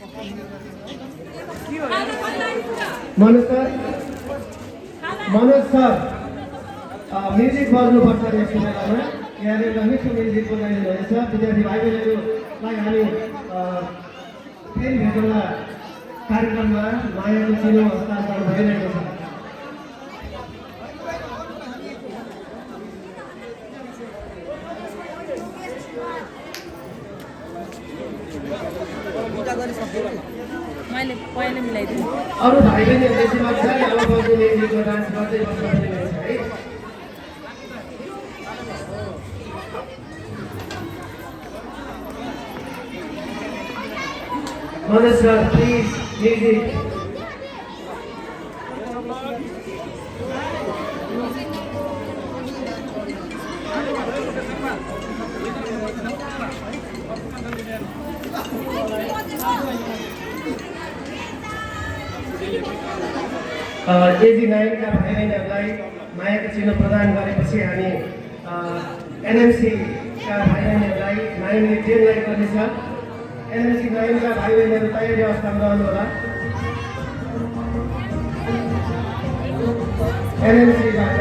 Manoj sir music बज्नुपर्छ यस बेलामा। यहाँले एउटा मिठो म्युजिक बनाइदिनु हुनेछ। विद्यार्थी भाइ बहिनीहरूलाई हामी फेरि भेटौँला कार्यक्रममा। मायाको चिनो हस्तान्तरण भइरहेको छ। मैले पहिले मिलाइदिएँ। अरू भाइ बहिनीहरूले चाहिँ मजाले अब बज्ने म्युजिकमा डान्स गर्दै बस्नुपर्ने रहेछ है। Manoj sir please music. एजी 9 का भाइ बहिनीहरूलाई मायाको चिनो प्रदान गरेपछि हामी एनएमसी का भाइ बहिनीहरूलाई 9 मिनट 10 लाइक गर्नेछ। एनएमसी 9 का भाइ बहिनीहरू तयारी अवस्थामा रहनुहोला। एनएमसीबाट